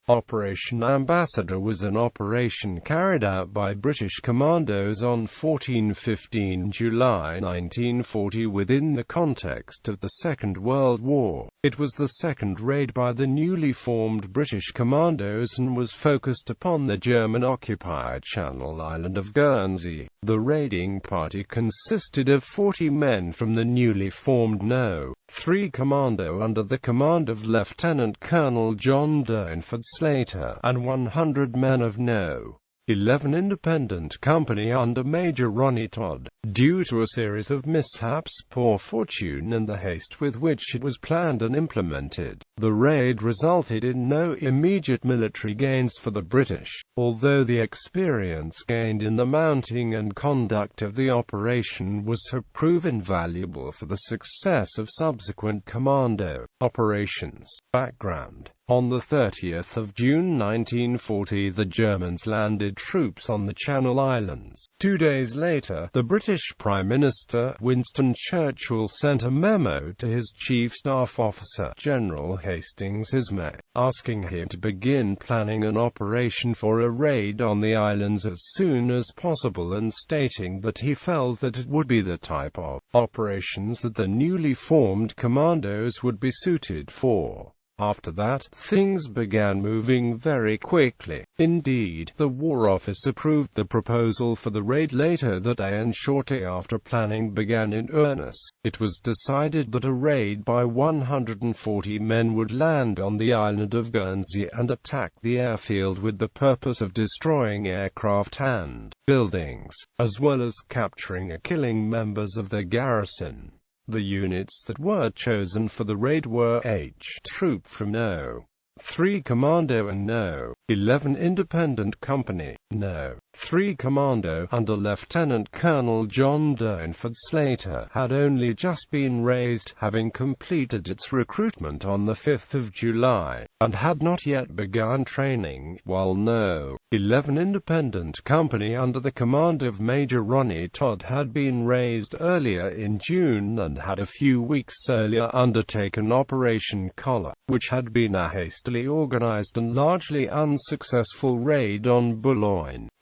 Operation Ambassador was an operation carried out by British Commandos on 14-15 July 1940 within the context of the Second World War. It was the second raid by the newly formed British Commandos and was focused upon the German-occupied Channel Island of Guernsey. The raiding party consisted of 40 men from the newly formed No.3 Commando under the command of Lieutenant Colonel John Durnford-Slater, and 100 men of No.11 Independent Company under Major Ronnie Tod. Due to a series of mishaps, poor fortune and the haste with which it was planned and implemented, the raid resulted in no immediate military gains for the British, although the experience gained in the mounting and conduct of the operation was to prove invaluable for the success of subsequent commando operations. Background: on the 30th of June 1940, the Germans landed troops on the Channel Islands. 2 days later, the British Prime Minister, Winston Churchill, sent a memo to his Chief Staff Officer, General Hastings Ismay, asking him to begin planning an operation for a raid on the islands as soon as possible, and stating that he felt that it would be the type of operations that the newly formed commandos would be suited for. After that, things began moving very quickly. Indeed, the War Office approved the proposal for the raid later that day, and shortly after planning began in earnest. It was decided that a raid by 140 men would land on the island of Guernsey and attack the airfield with the purpose of destroying aircraft and buildings, as well as capturing or killing members of the garrison. The units that were chosen for the raid were H Troop from No.3 Commando and No.11 Independent Company. No.3 Commando, under Lieutenant Colonel John Durnford-Slater, had only just been raised, having completed its recruitment on the 5th of July, and had not yet begun training, while No.11 Independent Company under the command of Major Ronnie Tod had been raised earlier in June and had a few weeks earlier undertaken Operation Collar, which had been a hastily organized and largely unsuccessful raid on Boulogne.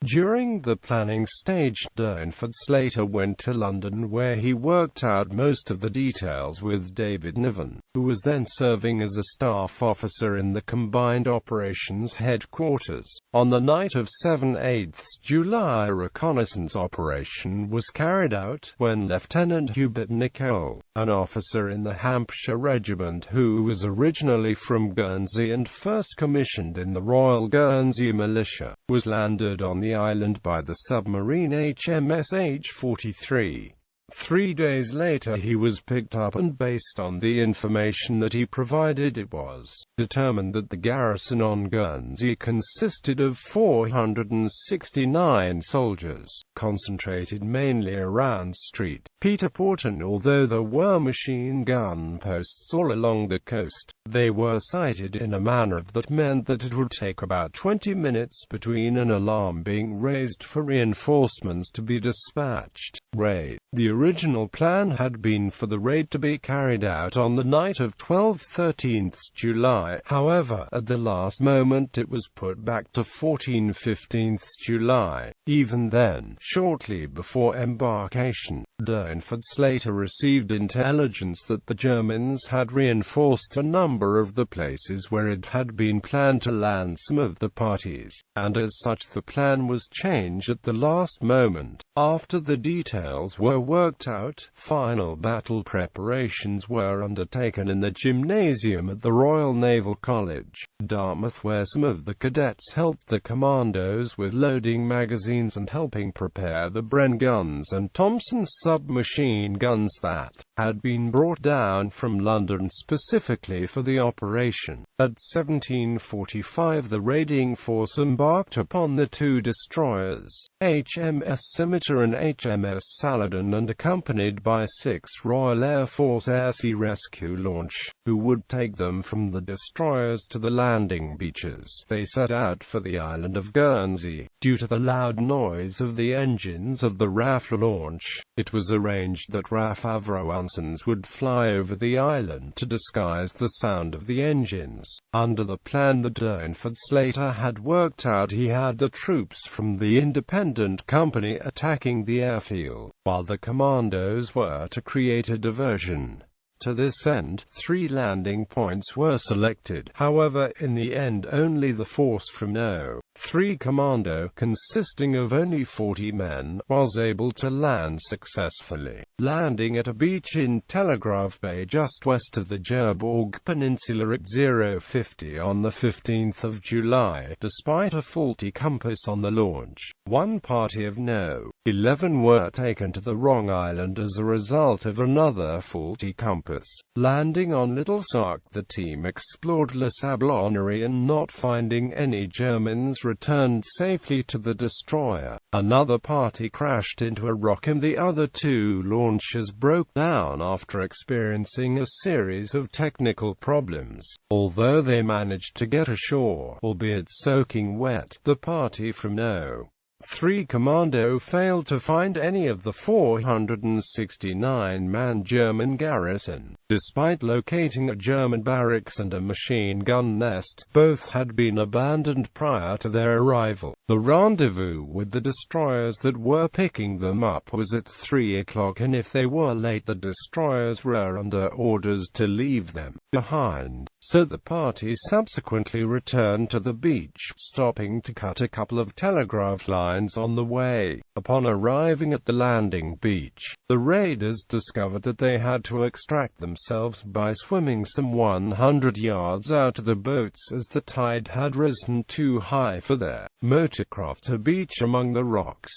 During the planning stage, Durnford-Slater went to London, where he worked out most of the details with David Niven, who was then serving as a staff officer in the Combined Operations Headquarters. On the night of 7/8 July, a reconnaissance operation was carried out, when Lieutenant Hubert Nicol, an officer in the Hampshire Regiment who was originally from Guernsey and first commissioned in the Royal Guernsey Militia, was landed on the island by the submarine HMS H-43. 3 days later he was picked up, and based on the information that he provided, it was determined that the garrison on Guernsey consisted of 469 soldiers, concentrated mainly around St. Peter Port, and although there were machine gun posts all along the coast, they were sighted in a manner that meant that it would take about 20 minutes between an alarm being raised for reinforcements to be dispatched. Raid. The original plan had been for the raid to be carried out on the night of 12-13 July. However, at the last moment it was put back to 14-15 July. Even then, shortly before embarkation, Durnford-Slater received intelligence that the Germans had reinforced a number of the places where it had been planned to land some of the parties, and as such the plan was changed at the last moment. After the details were worked out, final battle preparations were undertaken in the gymnasium at the Royal Naval College, Dartmouth, where some of the cadets helped the commandos with loading magazines and helping prepare the Bren guns and Thompson submachine guns that had been brought down from London specifically for the operation. At 1745 the raiding force embarked upon the two destroyers, HMS Scimitar and HMS Saladin, under accompanied by 6 Royal Air Force Air Sea Rescue launch, who would take them from the destroyers to the landing beaches. They set out for the island of Guernsey. Due to the loud noise of the engines of the RAF launch, it was arranged that RAF Avroansons would fly over the island to disguise the sound of the engines. Under the plan that Durnford-Slater had worked out, he had the troops from the Independent Company attacking the airfield, while the commandos were to create a diversion. To this end, 3 landing points were selected. However, in the end only the force from No.3 Commando, consisting of only 40 men, was able to land successfully, landing at a beach in Telegraph Bay just west of the Cherbourg Peninsula at 050 on the 15th of July, despite a faulty compass on the launch. One party of No.11 were taken to the wrong island as a result of another faulty compass. Landing on Little Sark, the team explored La Sablonnerie and, not finding any Germans, returned safely to the destroyer. Another party crashed into a rock and the other 2 launches broke down after experiencing a series of technical problems. Although they managed to get ashore, albeit soaking wet, the party from No.3 Commando failed to find any of the 469-man German garrison. Despite locating a German barracks and a machine gun nest, both had been abandoned prior to their arrival. The rendezvous with the destroyers that were picking them up was at 3 o'clock, and if they were late, the destroyers were under orders to leave them behind. So the party subsequently returned to the beach, stopping to cut a couple of telegraph lines on the way. Upon arriving at the landing beach, the raiders discovered that they had to extract themselves by swimming some 100 yards out of the boats, as the tide had risen too high for their motorcraft to beach among the rocks.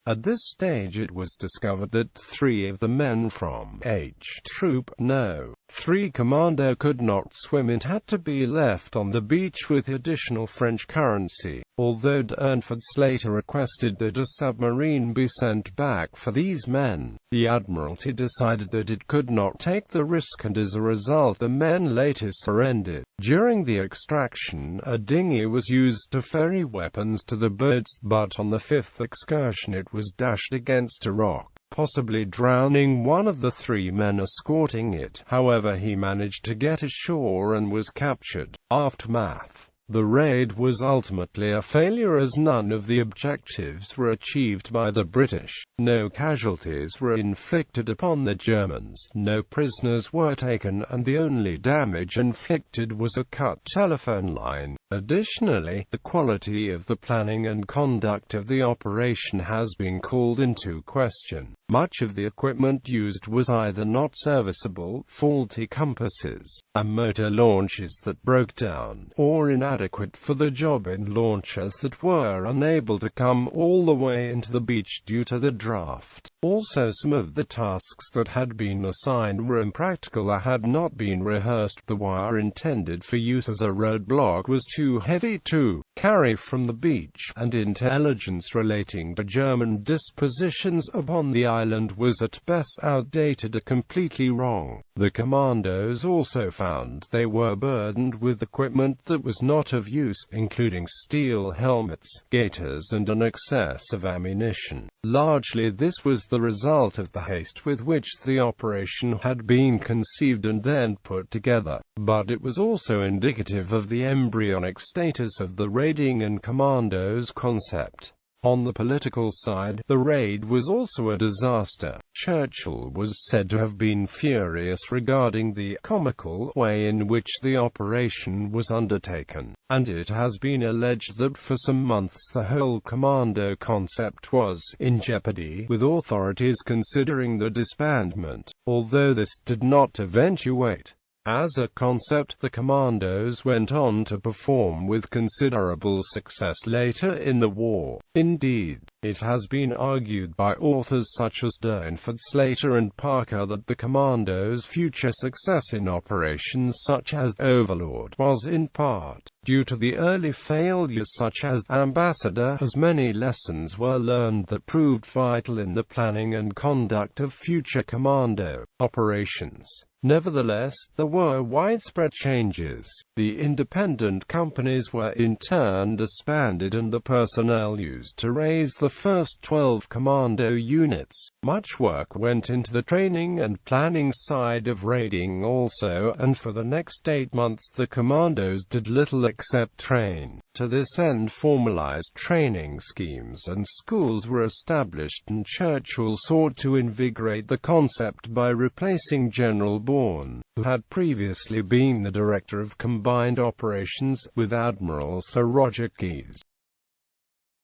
At this stage it was discovered that 3 of the men from H Troop No.3 Commando could not swim and had to be left on the beach with additional French currency. Although Durnford-Slater requested that a submarine be sent back for these men, the Admiralty decided that it could not take the risk, and as a result the men later surrendered. During the extraction, a dinghy was used to ferry weapons to the boats, but on the 5th excursion it was dashed against a rock, possibly drowning one of the 3 men escorting it. However, he managed to get ashore and was captured. Aftermath. The raid was ultimately a failure, as none of the objectives were achieved by the British. No casualties were inflicted upon the Germans, no prisoners were taken, and the only damage inflicted was a cut telephone line. Additionally, the quality of the planning and conduct of the operation has been called into question. Much of the equipment used was either not serviceable, faulty compasses, and motor launches that broke down, or inadequate for the job in launchers that were unable to come all the way into the beach due to the draft. Also, some of the tasks that had been assigned were impractical or had not been rehearsed. The wire intended for use as a roadblock was too heavy to carry from the beach, and intelligence relating to German dispositions upon the island was at best outdated or completely wrong. The commandos also found they were burdened with equipment that was not of use, including steel helmets, gaiters, and an excess of ammunition. Largely this was the result of the haste with which the operation had been conceived and then put together, but it was also indicative of the embryonic status of the raiding and commandos concept. On the political side, the raid was also a disaster. Churchill was said to have been furious regarding the comical way in which the operation was undertaken, and it has been alleged that for some months the whole commando concept was in jeopardy, with authorities considering the disbandment, although this did not eventuate. As a concept, the Commandos went on to perform with considerable success later in the war. Indeed, it has been argued by authors such as Durnford-Slater and Parker that the Commandos' future success in operations such as Overlord was in part due to the early failures such as Ambassador, as many lessons were learned that proved vital in the planning and conduct of future commando operations. Nevertheless, there were widespread changes. The independent companies were in turn disbanded and the personnel used to raise the first 12 commando units. Much work went into the training and planning side of raiding also, and for the next 8 months the commandos did little except train. To this end, formalized training schemes and schools were established, and Churchill sought to invigorate the concept by replacing General Bourne, who had previously been the director of combined operations, with Admiral Sir Roger Keyes.